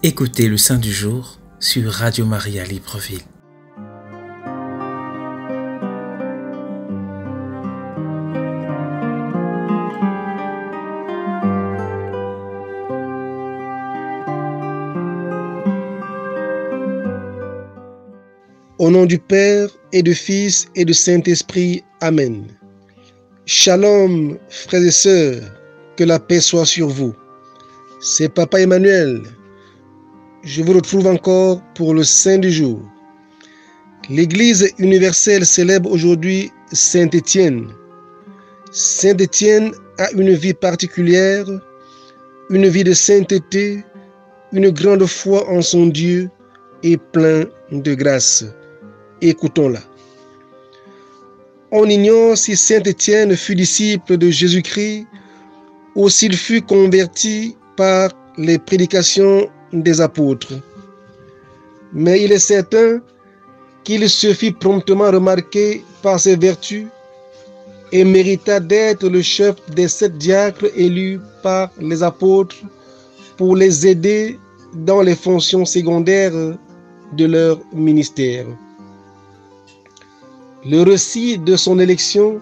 Écoutez le Saint du jour sur Radio Maria Libreville. Au nom du Père et du Fils et du Saint-Esprit. Amen. Shalom, frères et sœurs, que la paix soit sur vous. C'est Papa Emmanuel. Je vous retrouve encore pour le Saint du jour. L'Église universelle célèbre aujourd'hui Saint Étienne. Saint Étienne a une vie particulière, une vie de sainteté, une grande foi en son Dieu et plein de grâce. Écoutons-la. On ignore si Saint Étienne fut disciple de Jésus-Christ ou s'il fut converti par les prédications des apôtres. Mais il est certain qu'il se fit promptement remarquer par ses vertus et mérita d'être le chef des 7 diacres élus par les apôtres pour les aider dans les fonctions secondaires de leur ministère. Le récit de son élection,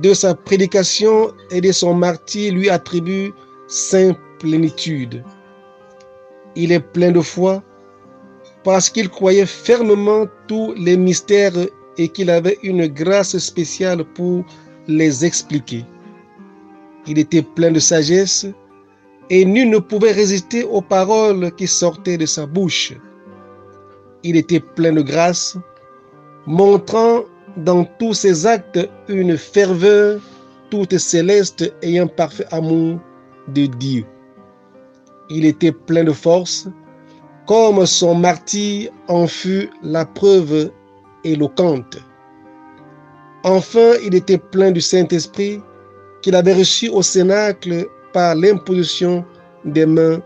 de sa prédication et de son martyre lui attribue sainte plénitude. Il est plein de foi parce qu'il croyait fermement tous les mystères et qu'il avait une grâce spéciale pour les expliquer. Il était plein de sagesse et nul ne pouvait résister aux paroles qui sortaient de sa bouche. Il était plein de grâce, montrant dans tous ses actes une ferveur toute céleste et un parfait amour de Dieu. Il était plein de force, comme son martyre en fut la preuve éloquente. Enfin, il était plein du Saint-Esprit qu'il avait reçu au Cénacle par l'imposition des mains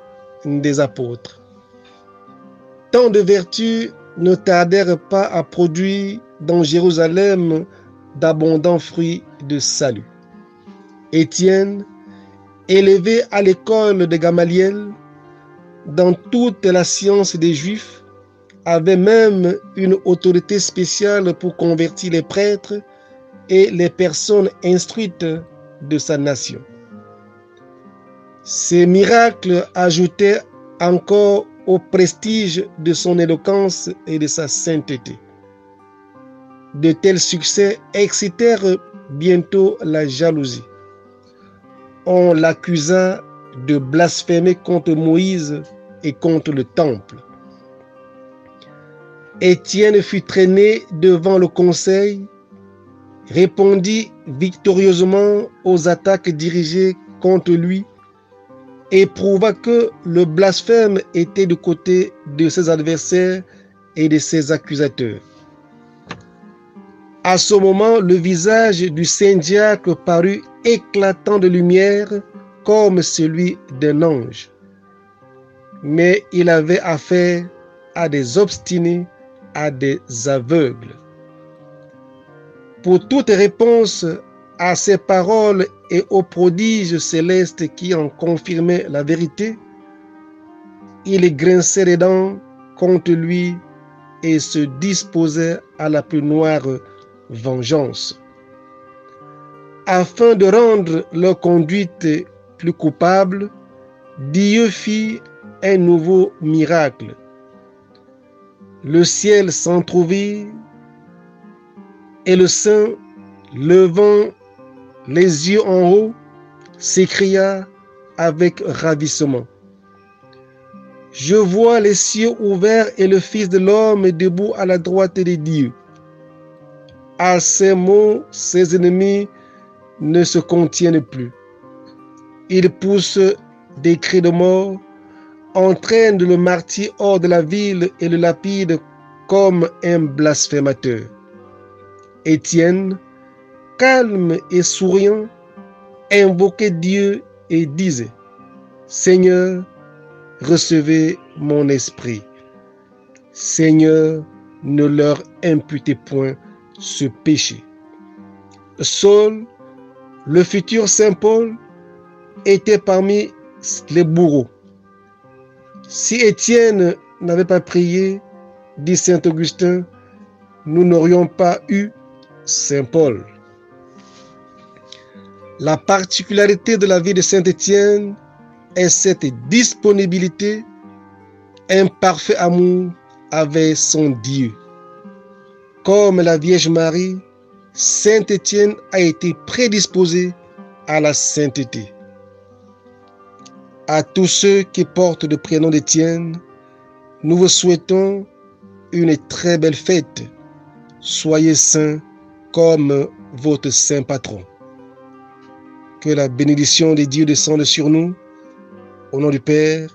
des apôtres. Tant de vertus ne tardèrent pas à produire dans Jérusalem d'abondants fruits de salut. Étienne, élevé à l'école de Gamaliel, dans toute la science des Juifs, avait même une autorité spéciale pour convertir les prêtres et les personnes instruites de sa nation. Ces miracles ajoutaient encore au prestige de son éloquence et de sa sainteté. De tels succès excitèrent bientôt la jalousie. On l'accusa de blasphémer contre Moïse et contre le temple. Étienne fut traîné devant le conseil, répondit victorieusement aux attaques dirigées contre lui et prouva que le blasphème était du côté de ses adversaires et de ses accusateurs. À ce moment, le visage du saint diacre parut éclatant de lumière comme celui d'un ange. Mais il avait affaire à des obstinés, à des aveugles. Pour toute réponse à ces paroles et aux prodiges célestes qui en confirmaient la vérité, il grinçait les dents contre lui et se disposait à la plus noire vengeance. Afin de rendre leur conduite plus coupable, Dieu fit un nouveau miracle. Le ciel s'entrouvrit et le saint, levant les yeux en haut, s'écria avec ravissement: « Je vois les cieux ouverts et le Fils de l'homme debout à la droite de Dieu. » À ces mots, ses ennemis ne se contiennent plus. Ils poussent des cris de mort, entraînent le martyr hors de la ville et le lapident comme un blasphémateur. Étienne, calme et souriant, invoquait Dieu et disait: « Seigneur, recevez mon esprit. » Seigneur, ne leur imputez point ce péché. Saul, le futur Saint Paul, était parmi les bourreaux. Si Étienne n'avait pas prié, dit saint Augustin, nous n'aurions pas eu saint Paul. La particularité de la vie de saint Étienne est cette disponibilité, un parfait amour avec son Dieu. Comme la Vierge Marie, saint Étienne a été prédisposé à la sainteté. À tous ceux qui portent le prénom d'Étienne, nous vous souhaitons une très belle fête. Soyez saints comme votre saint patron. Que la bénédiction de Dieu descende sur nous, au nom du Père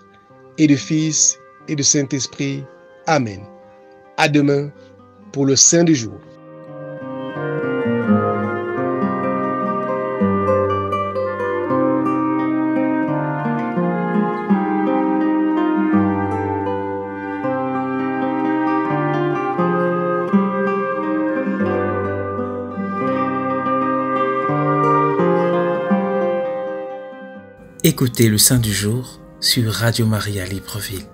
et du Fils et du Saint-Esprit. Amen. À demain pour le Saint du jour. Écoutez le Saint du jour sur Radio Maria Libreville.